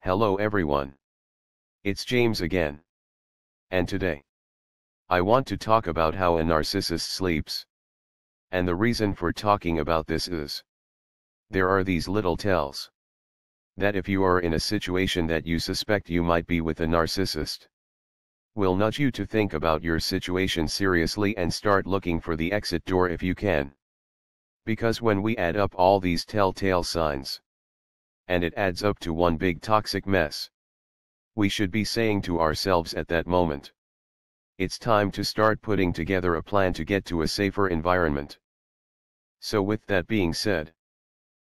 Hello everyone. It's James again. And today, I want to talk about how a narcissist sleeps. And the reason for talking about this is, there are these little tells that if you are in a situation that you suspect you might be with a narcissist, will nudge you to think about your situation seriously and start looking for the exit door if you can. Because when we add up all these telltale signs, and it adds up to one big toxic mess, we should be saying to ourselves at that moment, it's time to start putting together a plan to get to a safer environment. So with that being said,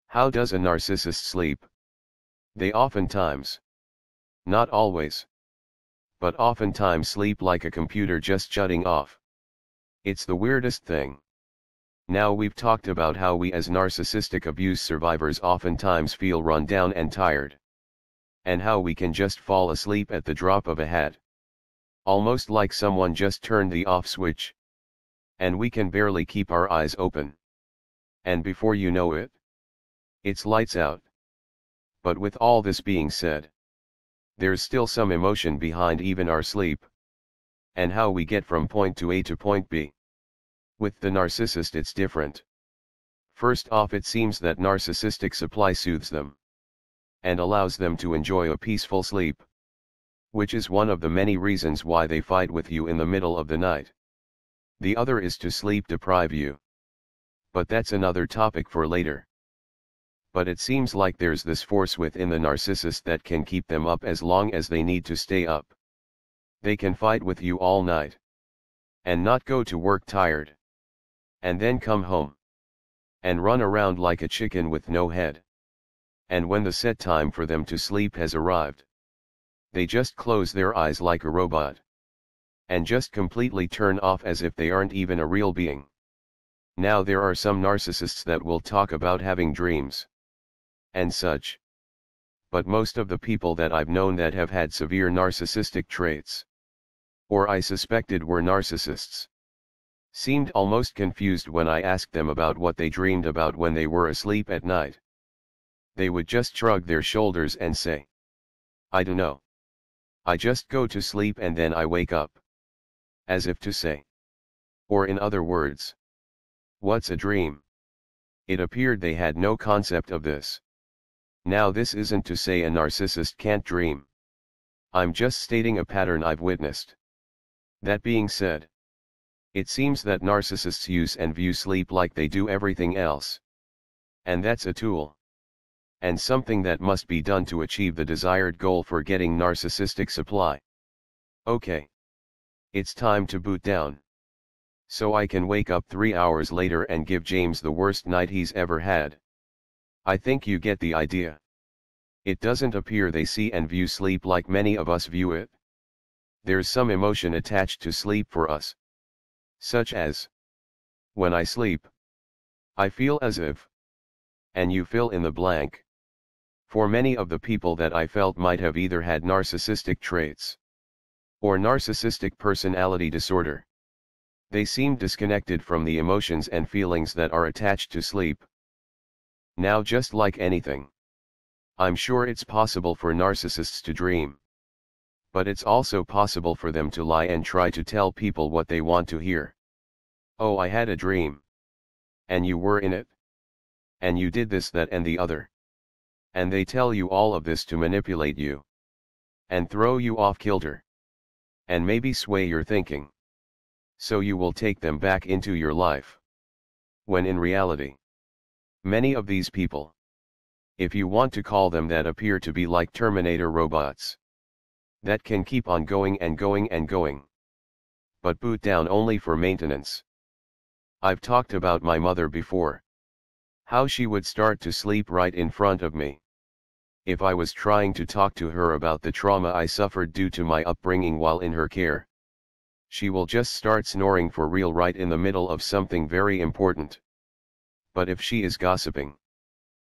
how does a narcissist sleep? They oftentimes, not always, but oftentimes sleep like a computer just shutting off. It's the weirdest thing. Now we've talked about how we as narcissistic abuse survivors oftentimes feel run down and tired. And how we can just fall asleep at the drop of a hat. Almost like someone just turned the off switch. And we can barely keep our eyes open. And before you know it, it's lights out. But with all this being said, there's still some emotion behind even our sleep. And how we get from point A to point B. With the narcissist it's different. First off, it seems that narcissistic supply soothes them. And allows them to enjoy a peaceful sleep. Which is one of the many reasons why they fight with you in the middle of the night. The other is to sleep deprive you. But that's another topic for later. But it seems like there's this force within the narcissist that can keep them up as long as they need to stay up. They can fight with you all night. And not go to work tired. And then come home. And run around like a chicken with no head. And when the set time for them to sleep has arrived, they just close their eyes like a robot. And just completely turn off as if they aren't even a real being. Now there are some narcissists that will talk about having dreams. And such. But most of the people that I've known that have had severe narcissistic traits, or I suspected were narcissists, seemed almost confused when I asked them about what they dreamed about when they were asleep at night. They would just shrug their shoulders and say, I don't know. I just go to sleep and then I wake up. As if to say. Or in other words, what's a dream? It appeared they had no concept of this. Now this isn't to say a narcissist can't dream. I'm just stating a pattern I've witnessed. That being said, it seems that narcissists use and view sleep like they do everything else. And that's a tool. And something that must be done to achieve the desired goal for getting narcissistic supply. Okay. It's time to boot down. So I can wake up 3 hours later and give James the worst night he's ever had. I think you get the idea. It doesn't appear they see and view sleep like many of us view it. There's some emotion attached to sleep for us. Such as, when I sleep, I feel as if, and you fill in the blank. For many of the people that I felt might have either had narcissistic traits, or narcissistic personality disorder. They seem disconnected from the emotions and feelings that are attached to sleep. Now just like anything, I'm sure it's possible for narcissists to dream. But it's also possible for them to lie and try to tell people what they want to hear. Oh, I had a dream. And you were in it. And you did this, that and the other. And they tell you all of this to manipulate you. And throw you off kilter. And maybe sway your thinking. So you will take them back into your life. When in reality, many of these people, if you want to call them that, appear to be like Terminator robots. That can keep on going and going and going. But boot down only for maintenance. I've talked about my mother before. How she would start to sleep right in front of me. If I was trying to talk to her about the trauma I suffered due to my upbringing while in her care, she will just start snoring for real right in the middle of something very important. But if she is gossiping,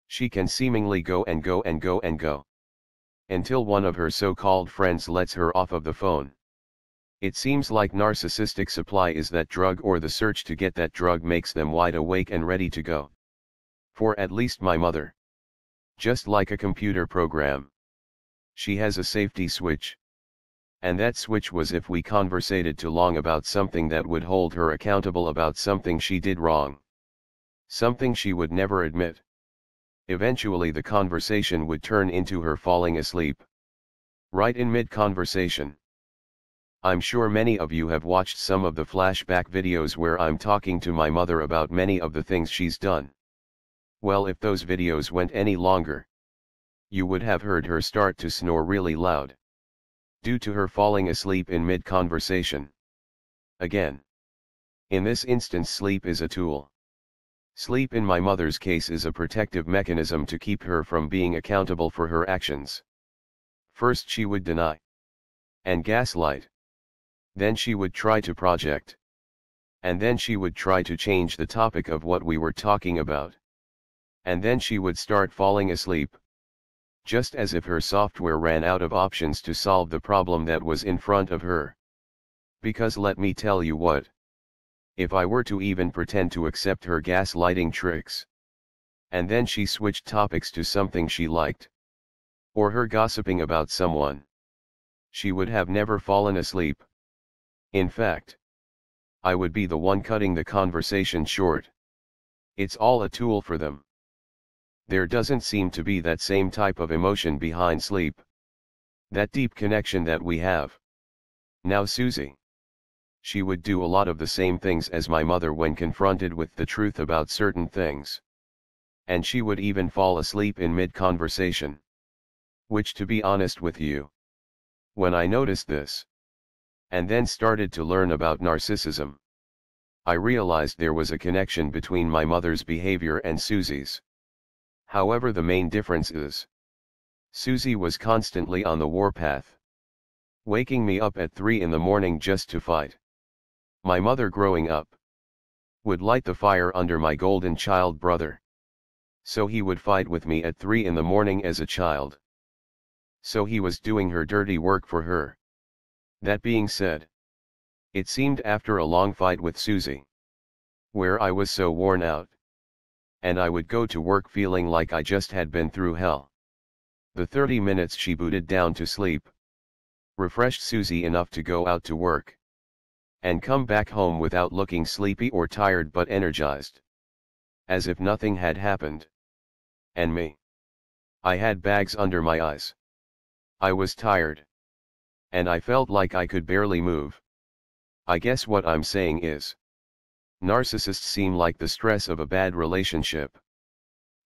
she can seemingly go and go and go and go. Until one of her so-called friends lets her off of the phone. It seems like narcissistic supply is that drug, or the search to get that drug makes them wide awake and ready to go. For at least my mother. Just like a computer program. She has a safety switch. And that switch was if we conversated too long about something that would hold her accountable about something she did wrong. Something she would never admit. Eventually the conversation would turn into her falling asleep. Right in mid-conversation. I'm sure many of you have watched some of the flashback videos where I'm talking to my mother about many of the things she's done. Well, if those videos went any longer, you would have heard her start to snore really loud, due to her falling asleep in mid-conversation. Again, in this instance, sleep is a tool. Sleep in my mother's case is a protective mechanism to keep her from being accountable for her actions. First she would deny and gaslight. Then she would try to project. And then she would try to change the topic of what we were talking about. And then she would start falling asleep. Just as if her software ran out of options to solve the problem that was in front of her. Because let me tell you what. If I were to even pretend to accept her gaslighting tricks, and then she switched topics to something she liked, or her gossiping about someone, she would have never fallen asleep. In fact, I would be the one cutting the conversation short. It's all a tool for them. There doesn't seem to be that same type of emotion behind sleep. That deep connection that we have. Now Susie. She would do a lot of the same things as my mother when confronted with the truth about certain things. And she would even fall asleep in mid-conversation. Which, to be honest with you, when I noticed this, and then started to learn about narcissism, I realized there was a connection between my mother's behavior and Susie's. However, the main difference is, Susie was constantly on the warpath, waking me up at 3 in the morning just to fight. My mother, growing up, would light the fire under my golden child brother. So he would fight with me at 3 in the morning as a child. So he was doing her dirty work for her. That being said, it seemed after a long fight with Susie, where I was so worn out, and I would go to work feeling like I just had been through hell. The 30 minutes she booted down to sleep refreshed Susie enough to go out to work and come back home without looking sleepy or tired but energized, as if nothing had happened. And me, I had bags under my eyes. I was tired, and I felt like I could barely move. I guess what I'm saying is, narcissists seem like the stress of a bad relationship.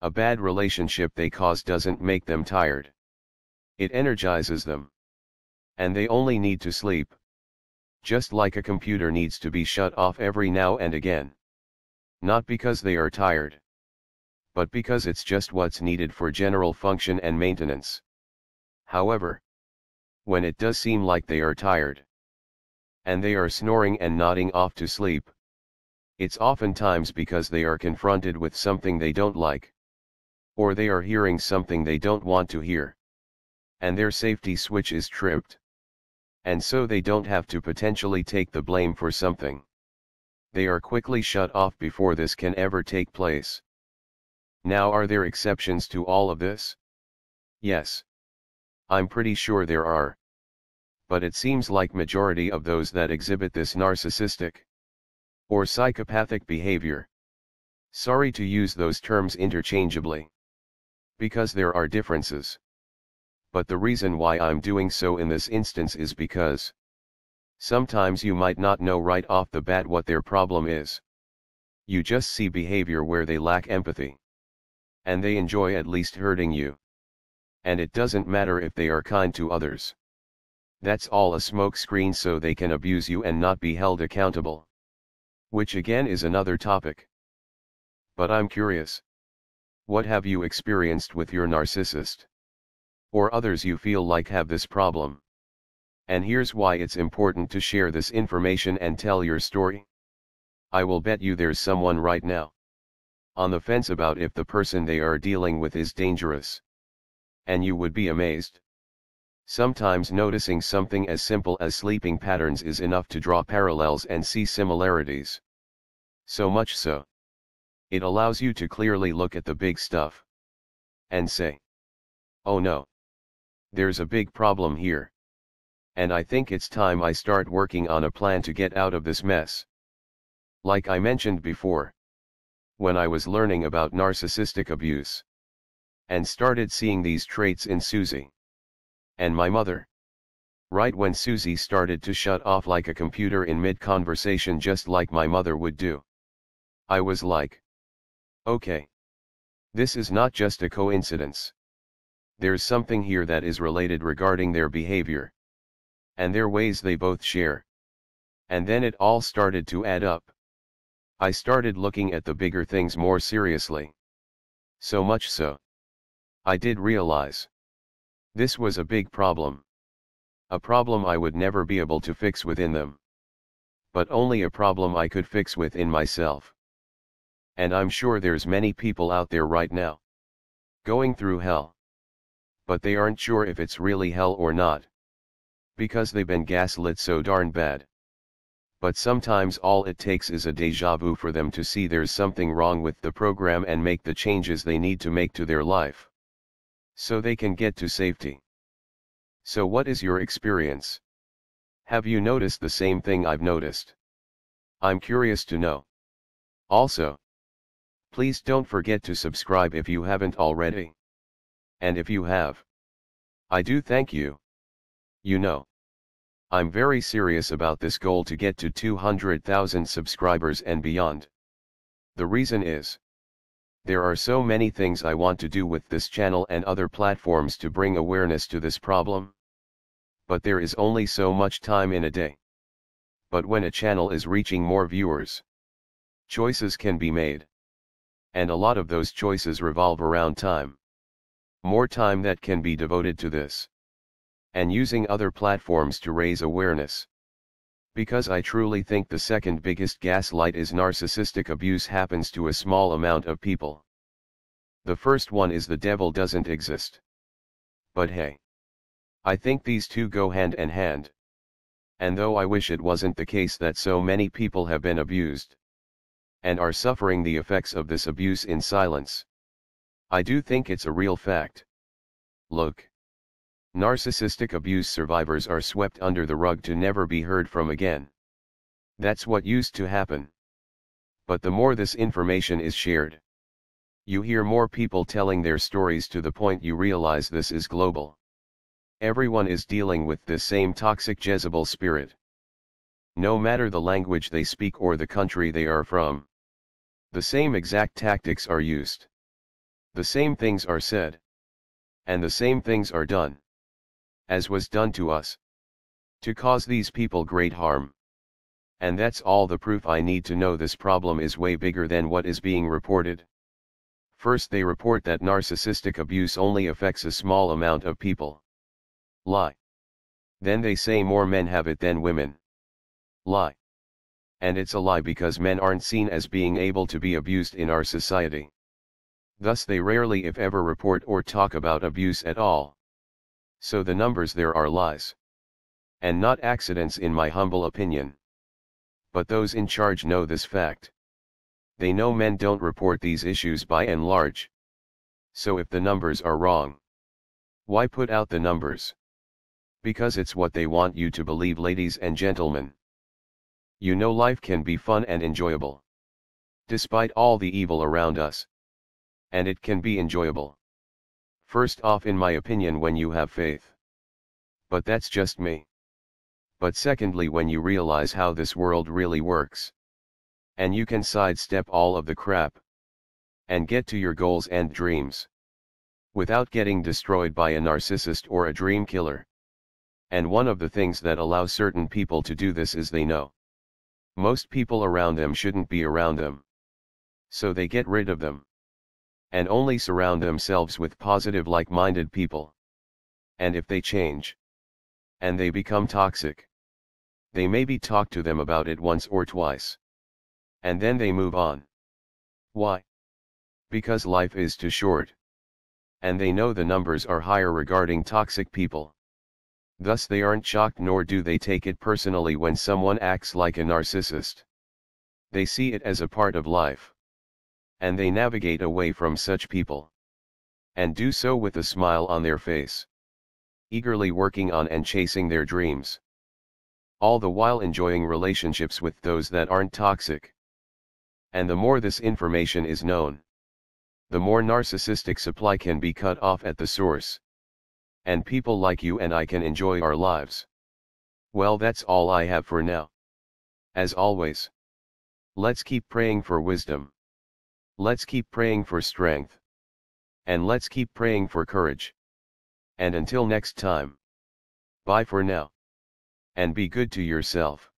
A bad relationship they cause doesn't make them tired. It energizes them. And they only need to sleep. Just like a computer needs to be shut off every now and again. Not because they are tired, but because it's just what's needed for general function and maintenance. However, when it does seem like they are tired, and they are snoring and nodding off to sleep, it's oftentimes because they are confronted with something they don't like, or they are hearing something they don't want to hear, and their safety switch is tripped. And so they don't have to potentially take the blame for something. They are quickly shut off before this can ever take place. Now, are there exceptions to all of this? Yes. I'm pretty sure there are. But it seems like majority of those that exhibit this narcissistic or psychopathic behavior. Sorry to use those terms interchangeably, because there are differences. But the reason why I'm doing so in this instance is because sometimes you might not know right off the bat what their problem is. You just see behavior where they lack empathy. And they enjoy at least hurting you. And it doesn't matter if they are kind to others. That's all a smokescreen so they can abuse you and not be held accountable. Which again is another topic. But I'm curious. What have you experienced with your narcissist? Or others you feel like have this problem? And here's why it's important to share this information and tell your story. I will bet you there's someone right now on the fence about if the person they are dealing with is dangerous. And you would be amazed. Sometimes noticing something as simple as sleeping patterns is enough to draw parallels and see similarities. So much so, it allows you to clearly look at the big stuff and say, oh no, There's a big problem here. And I think it's time I start working on a plan to get out of this mess. Like I mentioned before, when I was learning about narcissistic abuse, and started seeing these traits in Susie and my mother. Right when Susie started to shut off like a computer in mid-conversation just like my mother would do, I was like, okay. This is not just a coincidence. There's something here that is related regarding their behavior. And their ways they both share. And then it all started to add up. I started looking at the bigger things more seriously. So much so, I did realize this was a big problem. A problem I would never be able to fix within them. But only a problem I could fix within myself. And I'm sure there's many people out there right now going through hell. But they aren't sure if it's really hell or not. Because they've been gaslit so darn bad. But sometimes all it takes is a déjà vu for them to see there's something wrong with the program and make the changes they need to make to their life, so they can get to safety. So what is your experience? Have you noticed the same thing I've noticed? I'm curious to know. Also, please don't forget to subscribe if you haven't already. And if you have, I do thank you. You know, I'm very serious about this goal to get to 200,000 subscribers and beyond. The reason is, there are so many things I want to do with this channel and other platforms to bring awareness to this problem. But there is only so much time in a day. But when a channel is reaching more viewers, choices can be made. And a lot of those choices revolve around time. More time that can be devoted to this. And using other platforms to raise awareness. Because I truly think the second biggest gaslight is narcissistic abuse happens to a small amount of people. The first one is the devil doesn't exist. But hey, I think these two go hand in hand. And though I wish it wasn't the case that so many people have been abused, and are suffering the effects of this abuse in silence, I do think it's a real fact. Look. Narcissistic abuse survivors are swept under the rug to never be heard from again. That's what used to happen. But the more this information is shared, you hear more people telling their stories to the point you realize this is global. Everyone is dealing with this same toxic Jezebel spirit. No matter the language they speak or the country they are from. The same exact tactics are used. The same things are said. And the same things are done. As was done to us. To cause these people great harm. And that's all the proof I need to know this problem is way bigger than what is being reported. First they report that narcissistic abuse only affects a small amount of people. Lie. Then they say more men have it than women. Lie. And it's a lie because men aren't seen as being able to be abused in our society. Thus they rarely if ever report or talk about abuse at all. So the numbers there are lies. And not accidents in my humble opinion. But those in charge know this fact. They know men don't report these issues by and large. So if the numbers are wrong, why put out the numbers? Because it's what they want you to believe, ladies and gentlemen. You know life can be fun and enjoyable. Despite all the evil around us. And it can be enjoyable. First off, in my opinion, when you have faith. But that's just me. But secondly, when you realize how this world really works. And you can sidestep all of the crap. And get to your goals and dreams. Without getting destroyed by a narcissist or a dream killer. And one of the things that allow certain people to do this is they know most people around them shouldn't be around them. So they get rid of them. And only surround themselves with positive like-minded people. And if they change, and they become toxic, they maybe talk to them about it once or twice. And then they move on. Why? Because life is too short. And they know the numbers are higher regarding toxic people. Thus they aren't shocked nor do they take it personally when someone acts like a narcissist. They see it as a part of life. And they navigate away from such people. And do so with a smile on their face. eagerly working on and chasing their dreams. All the while enjoying relationships with those that aren't toxic. And the more this information is known, the more narcissistic supply can be cut off at the source. And people like you and I can enjoy our lives. Well, that's all I have for now. As always, let's keep praying for wisdom. Let's keep praying for strength. And let's keep praying for courage. And until next time, bye for now. And be good to yourself.